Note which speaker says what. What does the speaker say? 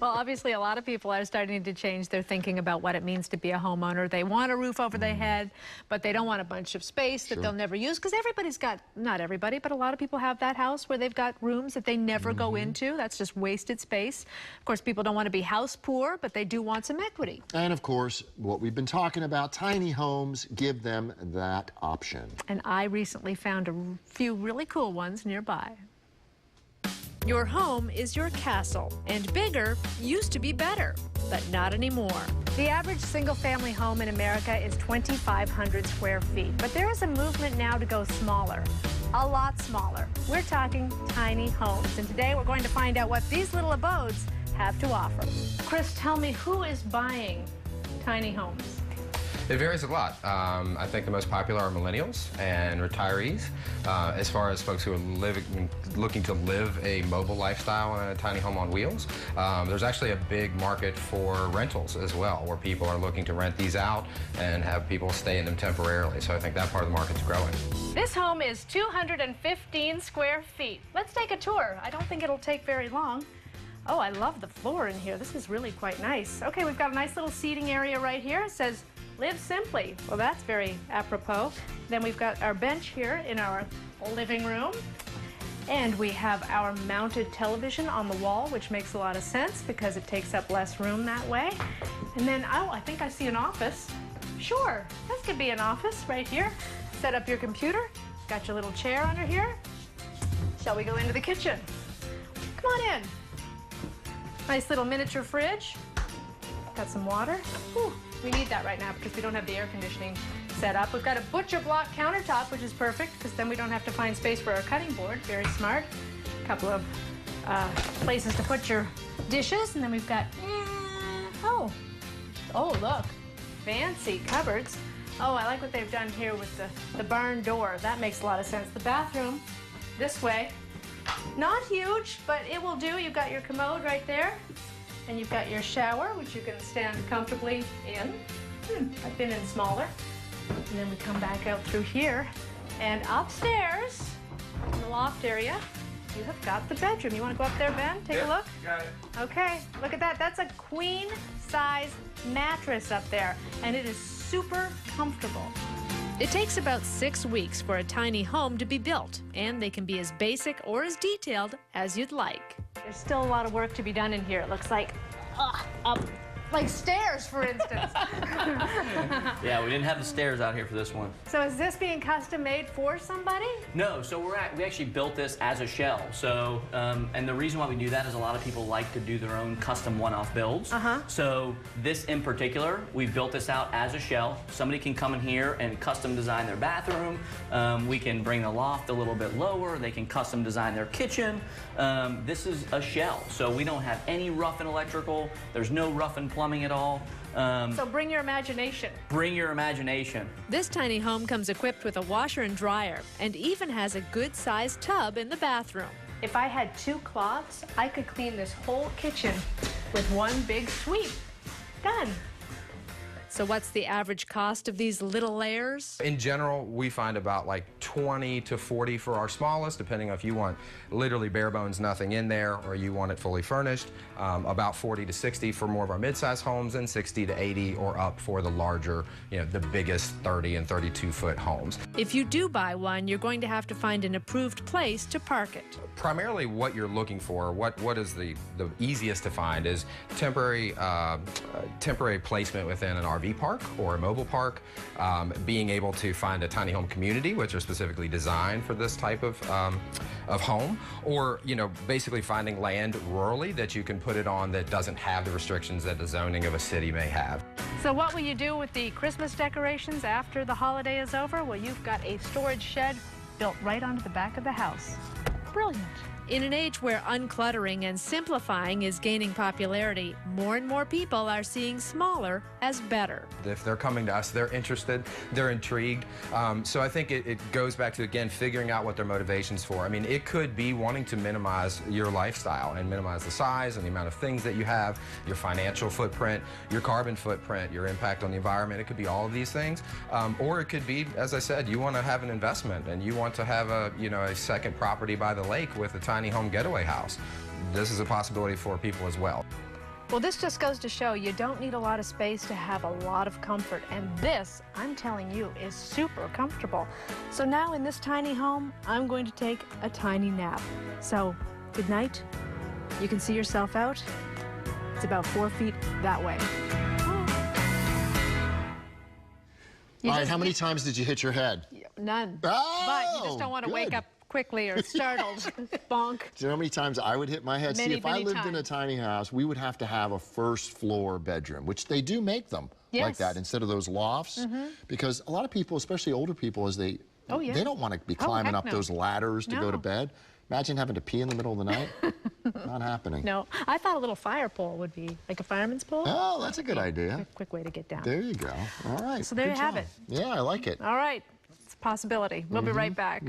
Speaker 1: Well, obviously, a lot of people are starting to change their thinking about what it means to be a homeowner. They want a roof over their head, but they don't want a bunch of space that they'll never use, because everybody's got, not everybody, but a lot of people have that house where they've got rooms that they never go into. That's just wasted space. Of course, people don't want to be house poor, but they do want some equity.
Speaker 2: And of course, what we've been talking about, tiny homes give them that option.
Speaker 1: And I recently found a few really cool ones nearby. Your home is your castle, and bigger used to be better, but not anymore. The average single-family home in America is 2,500 square feet, but there is a movement now to go smaller, a lot smaller. We're talking tiny homes, and today we're going to find out what these little abodes have to offer. Chris, tell me, who is buying tiny homes?
Speaker 3: It varies a lot. I think the most popular are millennials and retirees. As far as folks who are looking to live a mobile lifestyle in a tiny home on wheels, there's actually a big market for rentals as well, where people are looking to rent these out and have people stay in them temporarily. So I think that part of the market's growing.
Speaker 1: This home is 215 square feet. Let's take a tour. I don't think it'll take very long. Oh, I love the floor in here. This is really quite nice. Okay, we've got a nice little seating area right here. It says, live simply. Well, that's very apropos. Then we've got our bench here in our living room. And we have our mounted television on the wall, which makes a lot of sense because it takes up less room that way. And then, oh, I think I see an office. Sure, this could be an office right here. Set up your computer. Got your little chair under here. Shall we go into the kitchen? Come on in. Nice little miniature fridge. Got some water. Whew. We need that right now because we don't have the air conditioning set up. We've got a butcher block countertop, which is perfect because then we don't have to find space for our cutting board. Very smart. A couple of places to put your dishes. And then we've got, oh, look, fancy cupboards. Oh, I like what they've done here with the barn door. That makes a lot of sense. The bathroom this way. Not huge, but it will do. You've got your commode right there. And you've got your shower, which you can stand comfortably in. I've been in smaller. And then we come back out through here. And upstairs, in the loft area, you have got the bedroom. You want to go up there, Ben? Take a look?
Speaker 3: Got it.
Speaker 1: Okay, look at that. That's a queen-size mattress up there. And it is super comfortable. It takes about 6 weeks for a tiny home to be built, and they can be as basic or as detailed as you'd like. There's still a lot of work to be done in here. It looks like up like stairs, for instance.
Speaker 4: Yeah, we didn't have the stairs out here for this one.
Speaker 1: So is this being custom made for somebody?
Speaker 4: No, so we actually built this as a shell. So, and the reason why we do that is a lot of people like to do their own custom one-off builds. So this in particular, we built this out as a shell. Somebody can come in here and custom design their bathroom. We can bring the loft a little bit lower. They can custom design their kitchen. This is a shell, so we don't have any rough and electrical. There's no rough and plumbing at all.
Speaker 1: So bring your imagination.
Speaker 4: Bring your imagination.
Speaker 1: This tiny home comes equipped with a washer and dryer and even has a good-sized tub in the bathroom. If I had 2 cloths, I could clean this whole kitchen with one big sweep. Done. So what's the average cost of these little layers?
Speaker 3: In general, we find about like 20 to 40 for our smallest, depending on if you want literally bare bones, nothing in there, or you want it fully furnished. About 40 to 60 for more of our mid-size homes, and 60 to 80 or up for the larger, the biggest 30 and 32-foot homes.
Speaker 1: If you do buy one, you're going to have to find an approved place to park it.
Speaker 3: Primarily what you're looking for, what is the easiest to find is temporary placement within an RV park or a mobile park, being able to find a tiny home community, which are specifically designed for this type of home, or basically finding land rurally that you can put it on that doesn't have the restrictions that the zoning of a city may have.
Speaker 1: So what will you do with the Christmas decorations after the holiday is over? Well, you've got a storage shed built right onto the back of the house. Brilliant. In an age where uncluttering and simplifying is gaining popularity, more and more people are seeing smaller as better.
Speaker 3: If they're coming to us, they're interested, they're intrigued. So I think it goes back to, again, figuring out what their motivation's for. I mean, it could be wanting to minimize your lifestyle and minimize the size and the amount of things that you have, your financial footprint, your carbon footprint, your impact on the environment. It could be all of these things. Or it could be, as I said, you want to have an investment and you want to have a second property by the lake with a tiny home getaway house. This is a possibility for people as well.
Speaker 1: Well, this just goes to show you don't need a lot of space to have a lot of comfort. And this, I'm telling you, is super comfortable. So now in this tiny home, I'm going to take a tiny nap. So good night. You can see yourself out. It's about 4 feet that way.
Speaker 2: All right, how many times did you hit your head?
Speaker 1: None.
Speaker 2: Oh,
Speaker 1: but you just don't want to wake
Speaker 2: good.
Speaker 1: up quickly or startled. Bonk.
Speaker 2: Do you know how many times I would hit my head?
Speaker 1: Many,
Speaker 2: See, if I
Speaker 1: many
Speaker 2: lived in a
Speaker 1: times.
Speaker 2: tiny house, we would have to have a first floor bedroom, which they do make them like
Speaker 1: Yes.
Speaker 2: that instead of those lofts. Because a lot of people, especially older people, as they they don't want to be climbing
Speaker 1: heck
Speaker 2: up
Speaker 1: no.
Speaker 2: those ladders to go to
Speaker 1: No.
Speaker 2: bed. Imagine having to pee in the middle of the night. Not happening.
Speaker 1: No, I thought a little fire pole would be like a fireman's pole.
Speaker 2: Oh, that's a good idea.
Speaker 1: Quick way to get down.
Speaker 2: There you go. All right.
Speaker 1: So there
Speaker 2: good
Speaker 1: you have
Speaker 2: job.
Speaker 1: it.
Speaker 2: Yeah, I like it.
Speaker 1: All right, it's a possibility. We'll be right back.